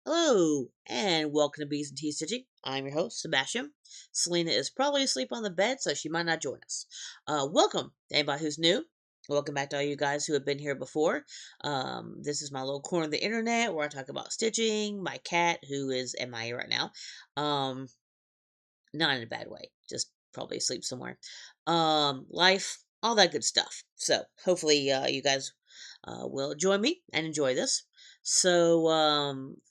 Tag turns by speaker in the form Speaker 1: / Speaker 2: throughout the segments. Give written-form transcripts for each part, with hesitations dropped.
Speaker 1: Hello, and welcome to Bees and Tea Stitching. I'm your host, Sebastian. Selena is probably asleep on the bed, so she might not join us. Welcome to anybody who's new. Welcome back to all you guys who have been here before. This is my little corner of the internet where I talk about stitching, my cat, who is MIA right now. Um, Not in a bad way, just probably asleep somewhere. Life, all that good stuff. So, hopefully, you guys will join me and enjoy this. So,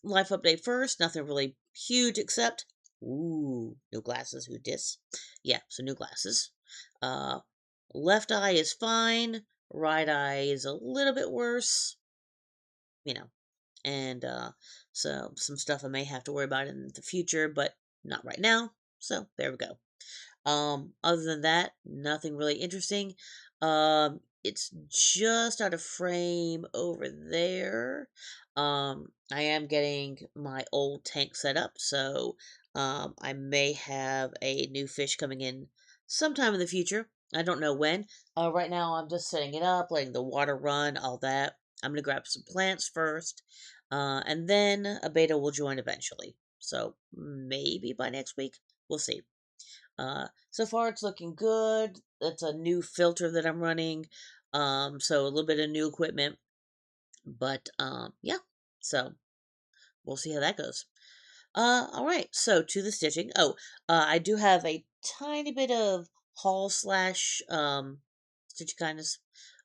Speaker 1: life update first. Nothing really huge except, ooh, new glasses. Who dis? Yeah, so new glasses. Uh, Left eye is fine. Right eye is a little bit worse. You know, and so some stuff I may have to worry about in the future, but not right now. So there we go. Other than that, nothing really interesting. It's just out of frame over there. I am getting my old tank set up, so I may have a new fish coming in sometime in the future. I don't know when. Right now I'm just setting it up, letting the water run, all that. I'm gonna grab some plants first, and then a beta will join eventually. So maybe by next week, we'll see. So far it's looking good. It's a new filter that I'm running. So a little bit of new equipment. But yeah. So we'll see how that goes. All right. So to the stitching. Oh, I do have a tiny bit of haul slash stitch kindness.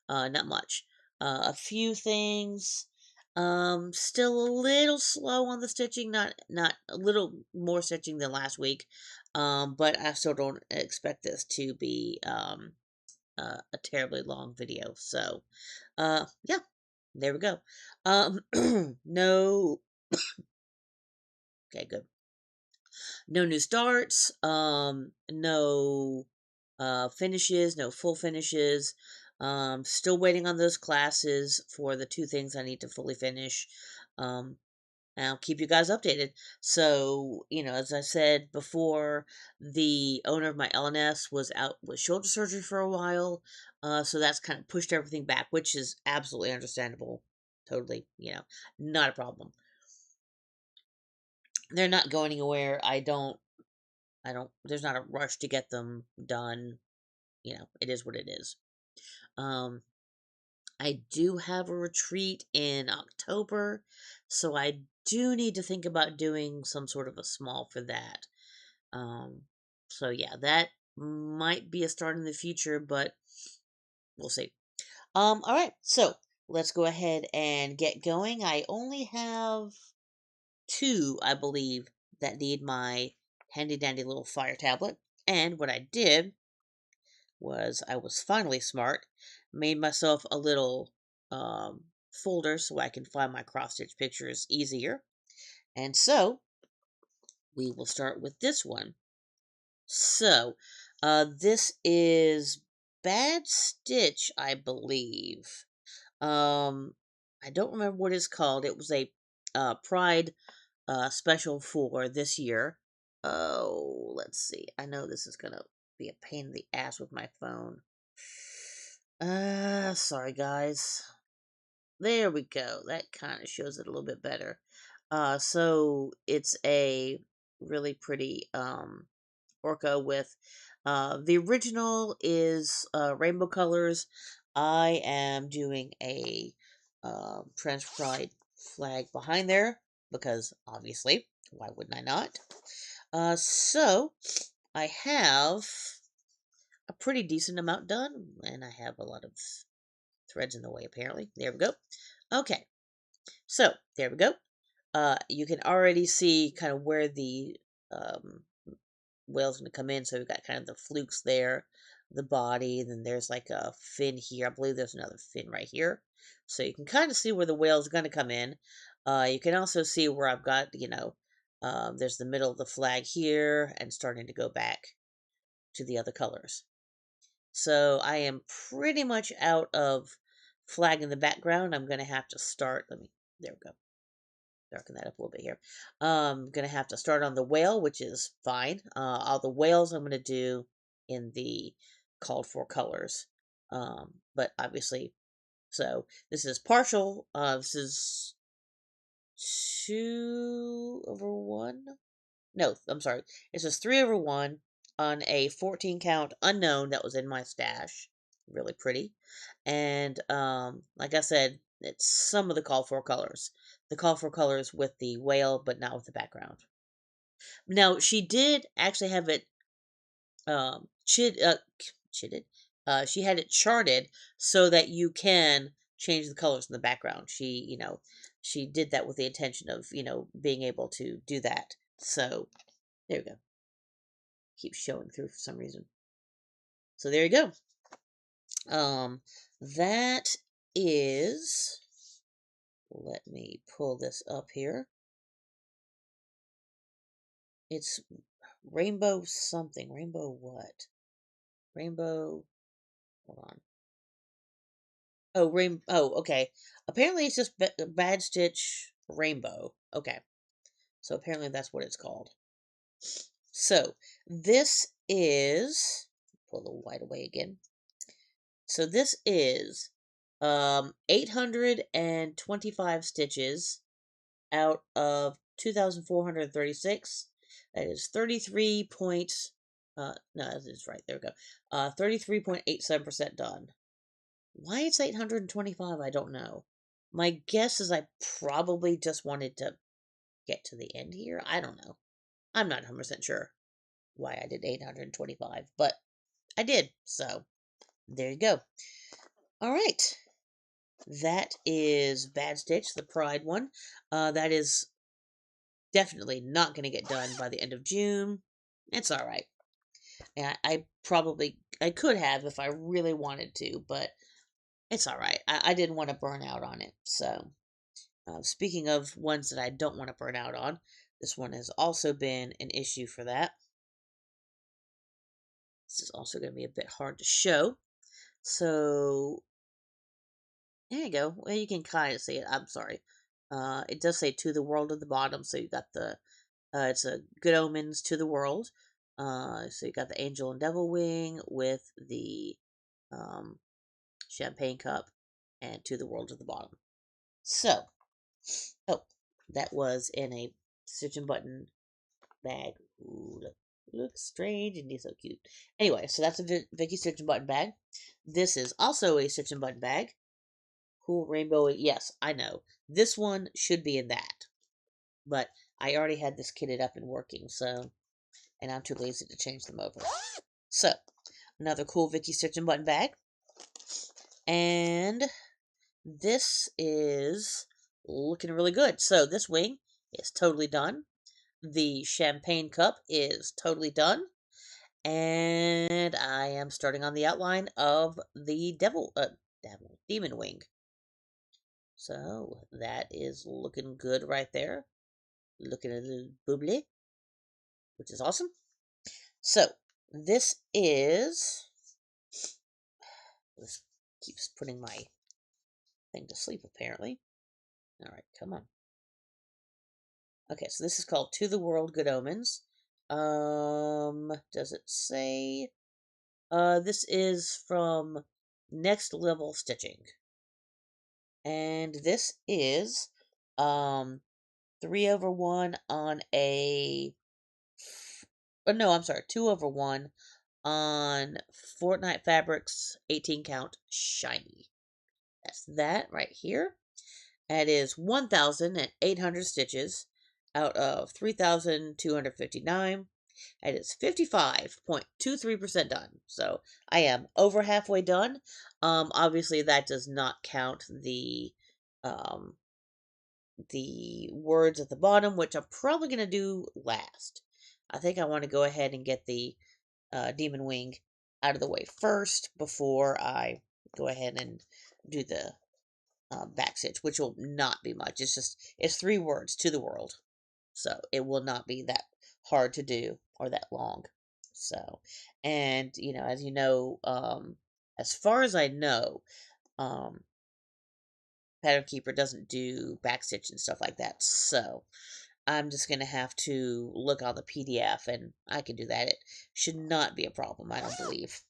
Speaker 1: Not much. A few things. Still a little slow on the stitching. Not a little more stitching than last week. But I still don't expect this to be a terribly long video. So, yeah, there we go. No. Okay, good. No new starts. No finishes. No full finishes. Still waiting on those classes for the two things I need to fully finish. Um, and I'll keep you guys updated. So, as I said before, the owner of my LNS was out with shoulder surgery for a while. So that's kind of pushed everything back, which is absolutely understandable. Totally, not a problem. They're not going anywhere. There's not a rush to get them done. It is what it is. Um, I do have a retreat in October, so I do need to think about doing some sort of a small for that. Um, so yeah, that might be a start in the future, but we'll see. All right, so let's go ahead and get going. I only have two, I believe, that need my handy dandy little fire tablet. And what I did was I was finally smart, made myself a little folder so I can find my cross stitch pictures easier. And so we will start with this one. So, this is Bad Stitch, I believe. I don't remember what it's called. It was a Pride special for this year. Oh, let's see. I know this is gonna be a pain in the ass with my phone. Sorry guys. There we go. That kind of shows it a little bit better. So it's a really pretty orca with the original is rainbow colors. I am doing a trans pride flag behind there because obviously, why wouldn't I not? So I have a pretty decent amount done, and I have a lot of threads in the way apparently. There we go. Okay, so there we go. You can already see kind of where the whale's going to come in. So we've got kind of the flukes there, the body, and then there's like a fin here. I believe there's another fin right here. So you can kind of see where the whale's going to come in. You can also see where I've got, there's the middle of the flag here and starting to go back to the other colors. So I am pretty much out of flag in the background. I'm going to have to start. There we go. Darken that up a little bit here. Gonna have to start on the whale, which is fine. All the whales I'm gonna do in the called for colors. But obviously, so this is partial. This is 2/1. No, I'm sorry. It says 3/1 on a 14 count unknown that was in my stash. Really pretty. And like I said, it's some of the call for colors. The call for colors with the whale, but not with the background. Now she did actually have it chitted. She had it charted so that you can change the colors in the background. She did that with the intention of, being able to do that. So there we go. Keeps showing through for some reason. So there you go. That is. Let me pull this up here. It's rainbow something. Rainbow what? Rainbow. Hold on. Oh, Oh, okay. Apparently, it's just Bad Stitch Rainbow. Okay, so apparently that's what it's called. So this is pull the white away again. So this is 825 stitches out of 2,436. That is 33 point. No, that is right. There we go. 33.87% done. Why it's 825, I don't know. My guess is I probably just wanted to get to the end here. I don't know. I'm not 100% sure why I did 825, but I did. So there you go. All right. That is Bad Stitch, the Pride one. That is definitely not going to get done by the end of June. It's all right. And I could have if I really wanted to, but it's all right. I didn't want to burn out on it. So, speaking of ones that I don't want to burn out on, this one has also been an issue for that. This is also going to be a bit hard to show. So, there you go. Well, you can kind of see it. I'm sorry. It does say "to the world" at the bottom, so you got it's a Good Omens to the world. So you got the angel and devil wing with the um, champagne cup and "to the world" at the bottom. So, oh, that was in a stitch and button bag. Ooh, looks strange and he's so cute. Anyway, so that's a Vicky stitch and button bag. This is also a stitch and button bag. Cool rainbow. Yes, I know. This one should be in that. But I already had this kitted up and working, so, and I'm too lazy to change them over. So, another cool Vicky stitch and button bag. And this is looking really good. So this wing is totally done. The champagne cup is totally done. And I am starting on the outline of the demon wing. So that is looking good right there. Looking a little bubbly, which is awesome. So this keeps putting my thing to sleep apparently. All right, come on. Okay, so this is called To the World Good Omens. Does it say? This is from Next Level Stitching. And this is, 3/1 on a, oh no, I'm sorry, 2/1 on Fortnite Fabrics 18 count shiny. That's that right here. That is 1,800 stitches out of 3,259. That is 55.23% done. So I am over halfway done. Obviously that does not count the words at the bottom, which I'm probably going to do last. I think I want to go ahead and get the demon wing out of the way first before I go ahead and do the back stitch, which will not be much. It's 3 words, to the world. So it will not be that hard to do or that long. So, and as you know, as far as I know, um, Pattern Keeper doesn't do backstitch and stuff like that. So I'm just gonna have to look on the PDF, and I can do that. It should not be a problem, I don't believe.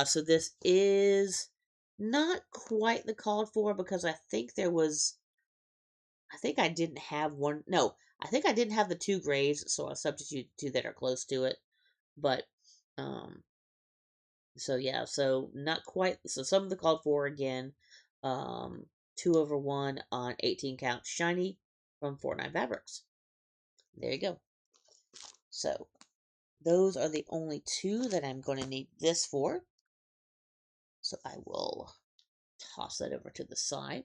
Speaker 1: So this is not quite the called for because I think there was I think I didn't have one. No, I think I didn't have the two grays, so I substituted two that are close to it. But, um, so yeah, so not quite. So some of the called for again, 2/1 on 18 count shiny from 49 Fabrics. There you go. So those are the only two that I'm going to need this for. So I will toss that over to the side.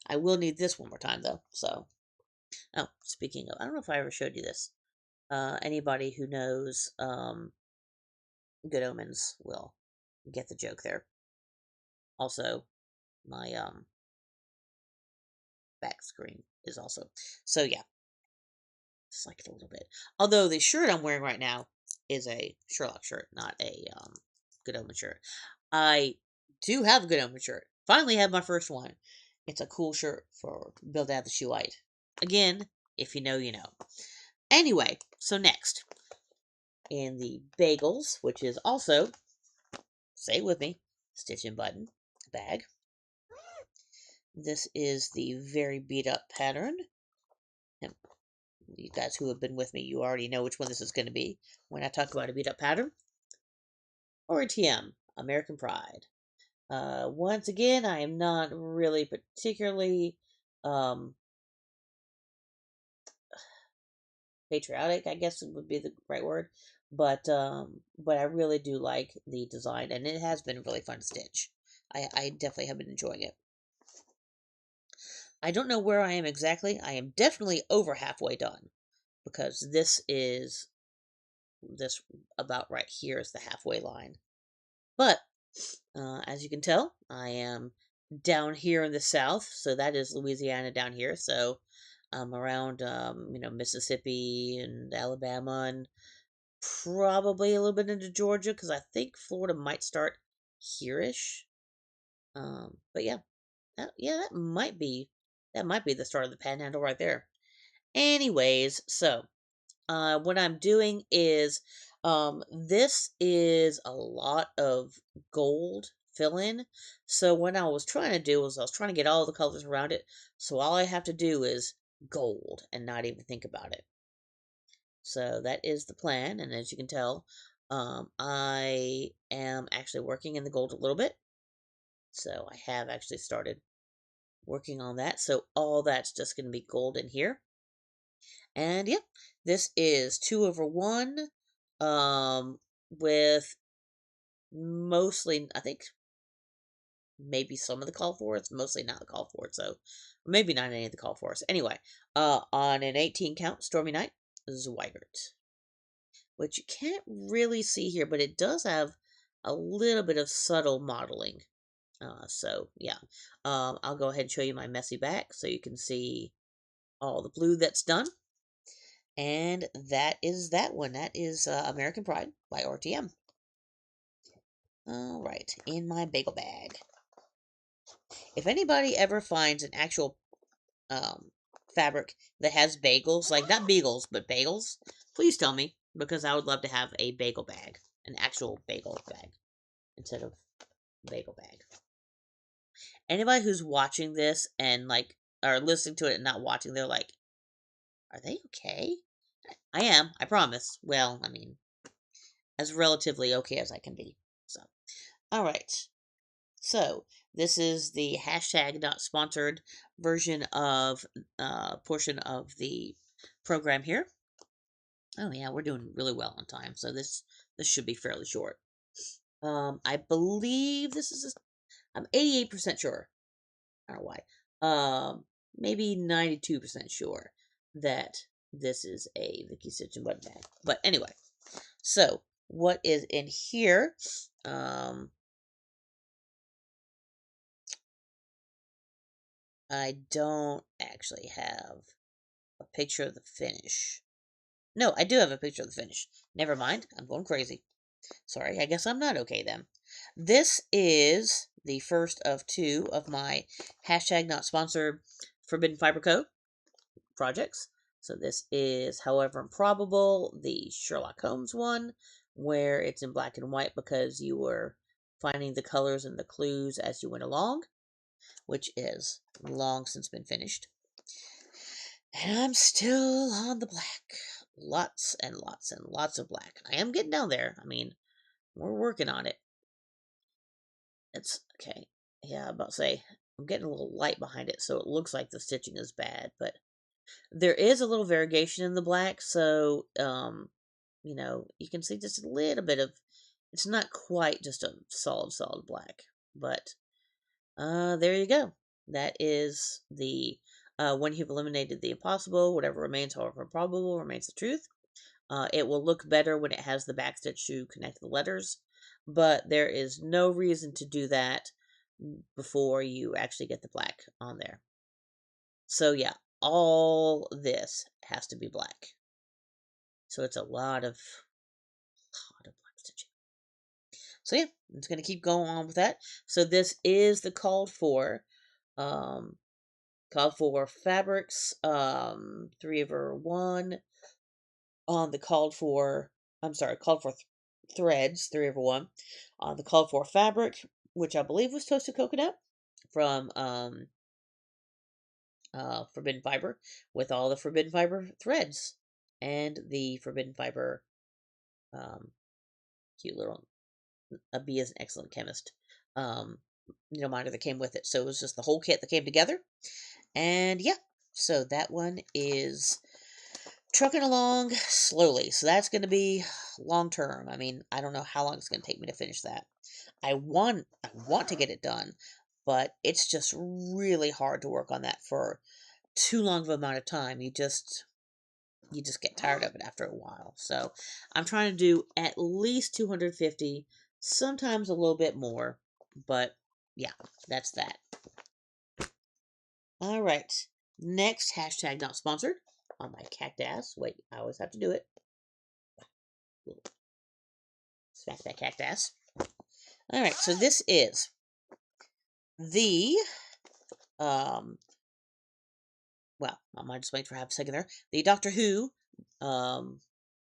Speaker 1: I will need this one more time though. So, oh, speaking of, I don't know if I ever showed you this. Anybody who knows Good Omens will get the joke there. Also, my back screen is also. So yeah, just like it a little bit. Although the shirt I'm wearing right now is a Sherlock shirt, not a Good Omen shirt. I do have a Good Omen shirt. Finally have my first one. It's a cool shirt for Build Out the Shoeite. Again, if you know, you know. Anyway, so next in the bagels, which is also, say it with me, stitch and button bag. This is the very beat up pattern. And you guys who have been with me, you already know which one this is going to be when I talk about a beat up pattern. Or a TM, American Pride. Once again, I am not really particularly patriotic, I guess would be the right word. But I really do like the design, and it has been really fun to stitch. I definitely have been enjoying it. I don't know where I am exactly. I am definitely over halfway done because this about right here is the halfway line. But as you can tell, I am down here in the south, so that is Louisiana down here. So I'm around Mississippi and Alabama and probably a little bit into Georgia because I think Florida might start here-ish. But yeah, that might be the start of the Panhandle right there. Anyways, so what I'm doing is this is a lot of gold fill in. So what I was trying to do was I was trying to get all the colors around it. So all I have to do is gold and not even think about it. So that is the plan, and as you can tell, I am actually working in the gold a little bit. So I have actually started working on that. So all that's just going to be gold in here. And yep, this is 2/1, with mostly, I think, maybe some of the call for it's mostly not the call for it, so maybe not any of the call for us. Anyway, on an 18 count Stormy Night, Zweigert, which you can't really see here, but it does have a little bit of subtle modeling. So yeah, I'll go ahead and show you my messy back so you can see all the blue that's done. And that is that one. That is American Pride by RTM. All right, in my bagel bag. If anybody ever finds an actual fabric that has bagels, like not beagles, but bagels, please tell me because I would love to have a bagel bag, an actual bagel bag instead of bagel bag. Anybody who's watching this and like or listening to it and not watching, they're like, are they okay? I am, I promise. Well, I mean, as relatively okay as I can be. So, all right. So, this is the hashtag not sponsored version of portion of the program here. Oh yeah, we're doing really well on time, so this should be fairly short. I believe this is I'm 88% sure. I don't know why. Maybe 92% sure that this is a Vicky Stitch and Button bag. But anyway, so what is in here? I don't actually have a picture of the finish. No, I do have a picture of the finish. Never mind, I'm going crazy. Sorry, I guess I'm not okay then. This is the first of two of my hashtag not sponsored Forbidden Fiber Co. projects. So this is, however improbable, the Sherlock Holmes one, where it's in black and white because you were finding the colors and the clues as you went along, which is long since been finished. And I'm still on the black. Lots and lots and lots of black. I am getting down there. I mean, we're working on it. It's okay. Yeah, I'm about to say, I'm getting a little light behind it, so it looks like the stitching is bad, but there is a little variegation in the black, so, you can see just a little bit of, it's not quite just a solid black, but, there you go. That is the, when you've eliminated the impossible, whatever remains, however probable, remains the truth. It will look better when it has the backstitch to connect the letters, but there is no reason to do that before you actually get the black on there. So yeah, all this has to be black. So it's a lot of black stitching. So yeah, I'm just gonna keep going on with that. So this is the um, called for fabrics, 3/1 on the called for threads, 3/1 on the called for fabric, which I believe was toasted coconut from Forbidden Fiber, with all the Forbidden Fiber threads and the Forbidden Fiber cute little B is an excellent chemist minder that came with it. So it was just the whole kit that came together, and yeah, so that one is trucking along slowly. So that's going to be long term. I mean, I don't know how long it's going to take me to finish that. I want to get it done, but it's just really hard to work on that for too long of an amount of time. You just get tired of it after a while. So I'm trying to do at least 250, sometimes a little bit more, but yeah, that's that. All right. Next, hashtag not sponsored on my cactus. Wait, I always have to do it. Smack that cactus. All right, so this is the well, I might just wait for half a second there. The Doctor Who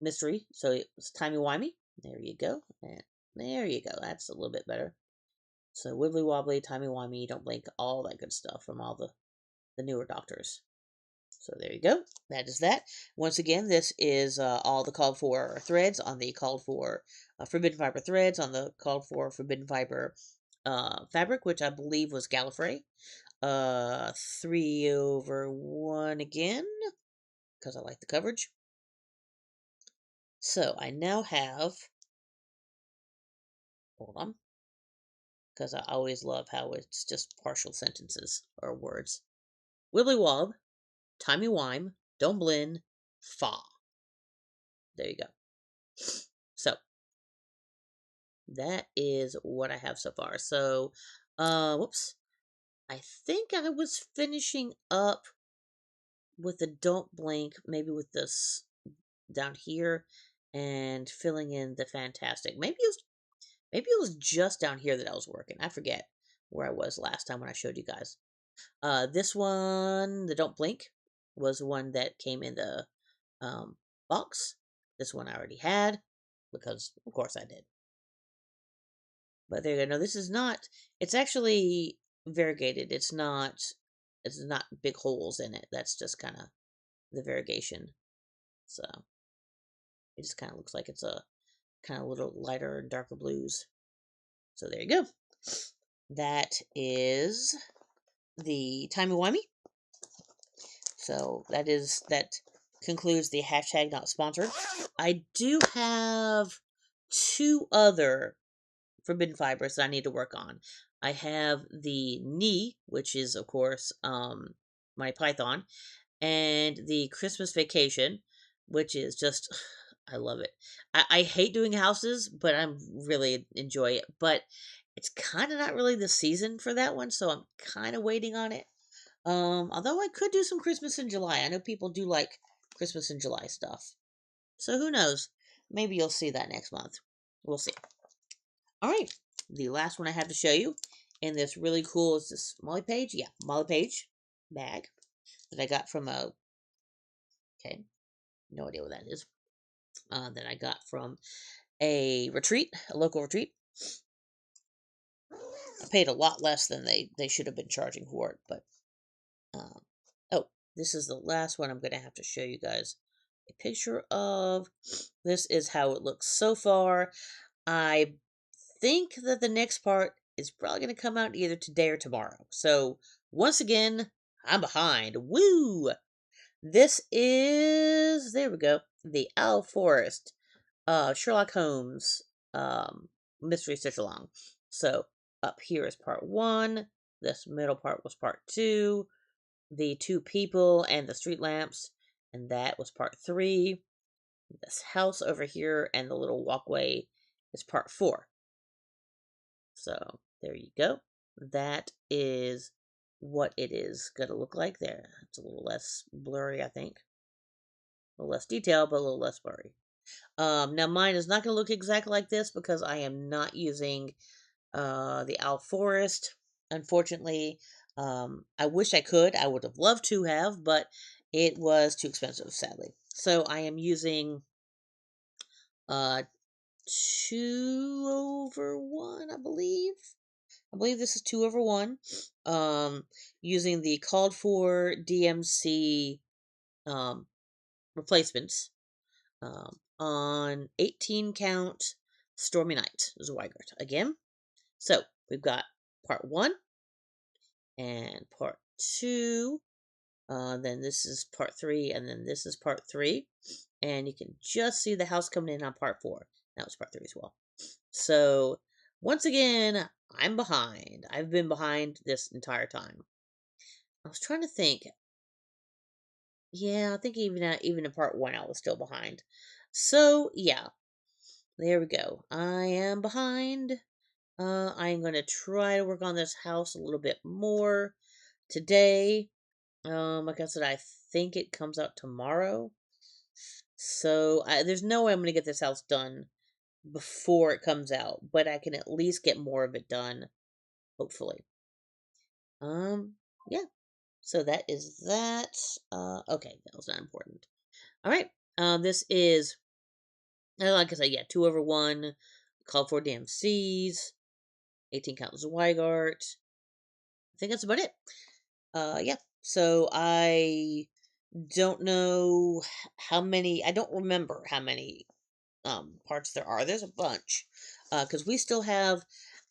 Speaker 1: mystery. So it's timey-wimey. There you go. And there you go. That's a little bit better. So wibbly wobbly, timey-wimey, don't blink, all that good stuff from all the newer Doctors. So there you go. That is that. Once again, this is all the called for threads on the called for Forbidden Fiber threads on the called for Forbidden Fiber fabric, which I believe was Gallifrey. 3/1 again, because I like the coverage. So I now have, hold on, because I always love how it's just partial sentences or words. Wibbly wob, timey wime, don't blin, fa. There you go. So that is what I have so far. So, whoops. I think I was finishing up with the don't blink, maybe with this down here, and filling in the fantastic. Maybe it was just down here that I was working. I forget where I was last time when I showed you guys. This one, the don't blink, was one that came in the box. This one I already had because, of course, I did. But there you go. No, this is not. It's actually variegated. It's not. It's not big holes in it. That's just kind of the variegation. So it just kind of looks like it's a kind of little lighter and darker blues. So there you go. That is the timey-wimey. So that concludes the hashtag not sponsored. I do have two other Forbidden Fibers that I need to work on. I have the knee, which is of course my python, and the Christmas Vacation, which is just I love it. I hate doing houses, but I'm really enjoy it. But it's kind of not really the season for that one, so I'm kind of waiting on it. Although I could do some Christmas in July. I know people do like Christmas in July stuff. So who knows? Maybe you'll see that next month. We'll see. All right. The last one I have to show you in this really cool, is this Molly Page? Yeah, Molly Page bag that I got from okay, no idea what that is. That I got from a local retreat. I paid a lot less than they should have been charging for it, but oh, this is the last one I'm going to have to show you guys a picture of. This is how it looks so far. I think that the next part is probably going to come out either today or tomorrow. So, once again, I'm behind. Woo! This is, there we go, the Owl Forest, Sherlock Holmes, Mystery Stitch Along. So, up here is part 1. This middle part was part 2. The 2 people and the street lamps, and that was part 3. This house over here and the little walkway is part 4. So, there you go. That is what it is going to look like there. It's a little less blurry, I think. A little less detailed, but a little less blurry. Now, mine is not going to look exactly like this because I am not using the Owl Forest. Unfortunately, I wish I could. I would have loved to have, but it was too expensive, sadly. So I am using 2/1, I believe. I believe this is 2/1. Using the called for DMC replacements on 18 count Stormy Night Zweigart again. So we've got part 1 and part 2. Then this is part 3, and then this is part 3. And you can just see the house coming in on part 4. That was part 3 as well. So, once again, I'm behind. I've been behind this entire time. I was trying to think. Yeah, I think even in part 1 I was still behind. So, yeah. There we go. I am behind. I am going to try to work on this house a little bit more today. Like I said, I think it comes out tomorrow. So, there's no way I'm going to get this house done before it comes out, but I can at least get more of it done, hopefully. Yeah. So that is that. Okay, that was not important. All right. This is, like I said, yeah, 2/1, called for DMCs, 18 count Zweigart. I think that's about it. Yeah. So I don't know how many. I don't remember how many parts there are. There's a bunch. Because we still have,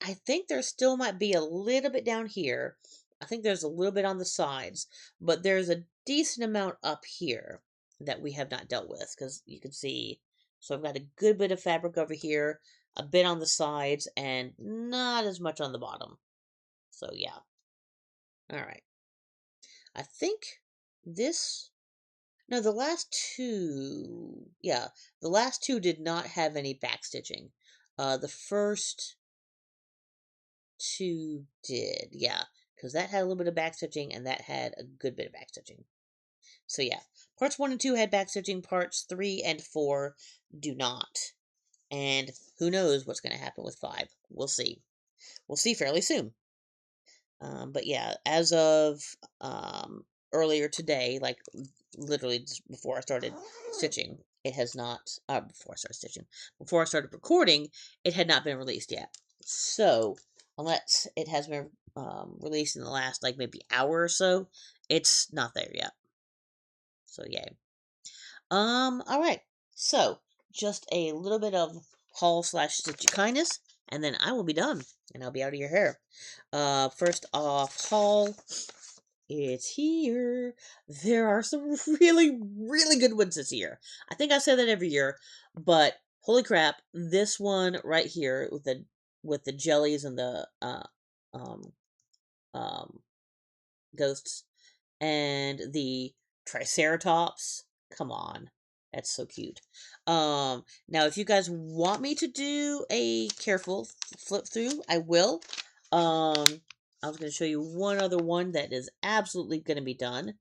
Speaker 1: I think there still might be a little bit down here. I think there's a little bit on the sides, but there's a decent amount up here that we have not dealt with, because you can see, so I've got a good bit of fabric over here, a bit on the sides, and not as much on the bottom. So yeah. Alright. I think this, no, the last 2, yeah, the last 2 did not have any backstitching. The first 2 did, yeah, because that had a little bit of backstitching, and that had a good bit of backstitching. So yeah, parts 1 and 2 had backstitching, parts 3 and 4 do not. And who knows what's going to happen with 5. We'll see. We'll see fairly soon. But yeah, as of earlier today, like literally just before I started stitching, it has not, before I started recording, it had not been released yet. So, unless it has been released in the last, like, maybe hour or so, it's not there yet. So, yay. Alright. So, just a little bit of haul/stitchy kindness, and then I will be done, and I'll be out of your hair. First off, haul. It's here. There are some really, really good ones this year. I think I say that every year, but holy crap, this one right here with the jellies and the um um ghosts and the triceratops. Come on. That's so cute. Now if you guys want me to do a careful flip through, I will. I was going to show you one other one that is absolutely going to be done.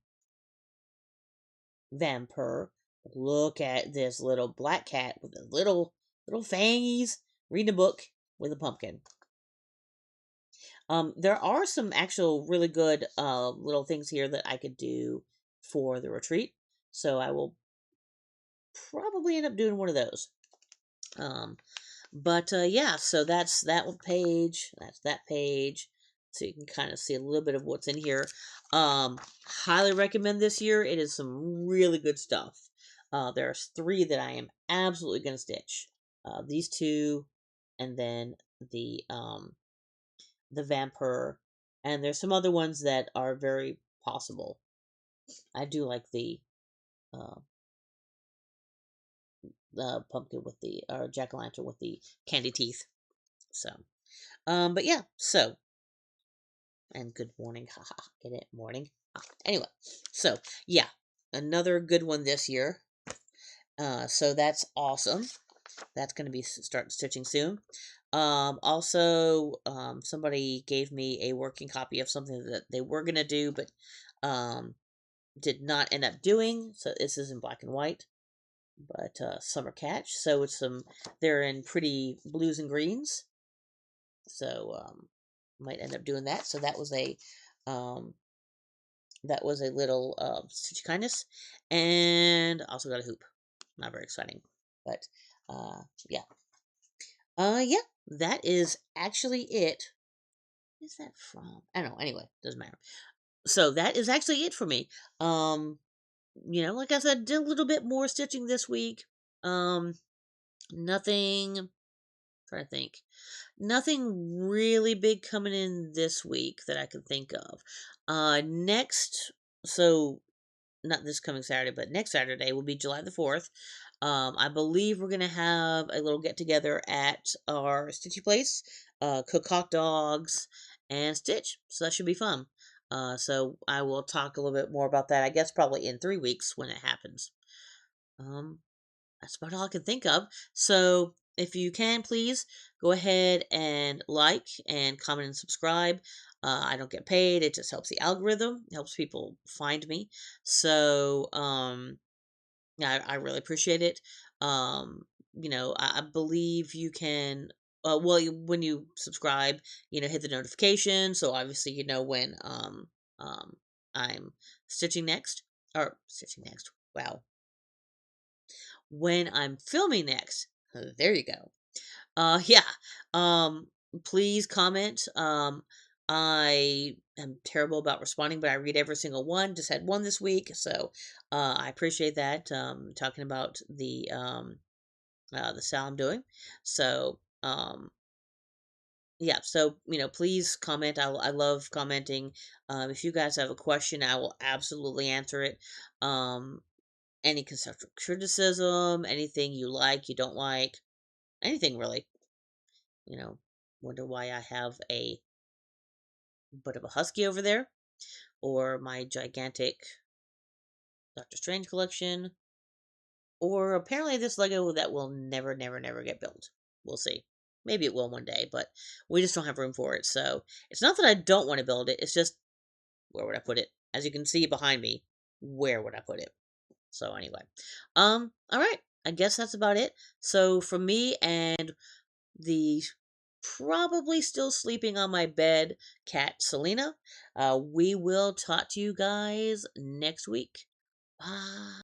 Speaker 1: Vampire. Look at this little black cat with the little fangies reading a book with a pumpkin. There are some actual really good little things here that I could do for the retreat, so I will probably end up doing one of those. But yeah, so that's that page. That's that page. so you can kind of see a little bit of what's in here. Highly recommend this year. It is some really good stuff. There's 3 that I am absolutely going to stitch. These 2, and then the vampire, and there's some other ones that are very possible. I do like uh, the pumpkin with the, or jack-o'-lantern with the candy teeth. So, but yeah, so, and good morning, haha, get it, morning. Anyway, so yeah, another good one this year. So that's awesome. That's going to be start stitching soon. Also, somebody gave me a working copy of something that they were going to do, but did not end up doing. So this is in black and white, but summer catch. So it's they're in pretty blues and greens. So might end up doing that. So um, that was a little stitch kindness, and also got a hoop. Not very exciting, but yeah. Yeah, that is actually it. What is that from? I don't know. Anyway, doesn't matter. So that is actually it for me. Like I said, did a little bit more stitching this week. Nothing. Trying to think. Nothing really big coming in this week that I can think of. Next, so not this coming Saturday, but next Saturday will be July the 4th. I believe we're gonna have a little get together at our Stitchy place, cook hot dogs and stitch. So that should be fun. So I will talk a little bit more about that. I guess probably in 3 weeks when it happens. Um, that's about all I can think of. So if you can, please go ahead and like and comment and subscribe. I don't get paid. It just helps the algorithm, helps people find me. So, yeah, I really appreciate it. I believe you can, when you subscribe, hit the notification. So obviously, when, I'm stitching next. Wow. When I'm filming next. There you go. Yeah. Um, please comment. I am terrible about responding, but I read every single one. Just had one this week, so I appreciate that. Talking about the style I'm doing. So yeah. So please comment. I love commenting. If you guys have a question, I will absolutely answer it. Any constructive criticism, anything you like, you don't like, anything really. Wonder why I have a bit of a husky over there, or my gigantic Doctor Strange collection, or apparently this Lego that will never, never, never get built. We'll see. Maybe it will one day, but we just don't have room for it. So it's not that I don't want to build it. It's just, where would I put it? As you can see behind me, where would I put it? So anyway, all right. I guess that's about it. So from me and the probably still sleeping on my bed cat Selena, we will talk to you guys next week. Bye.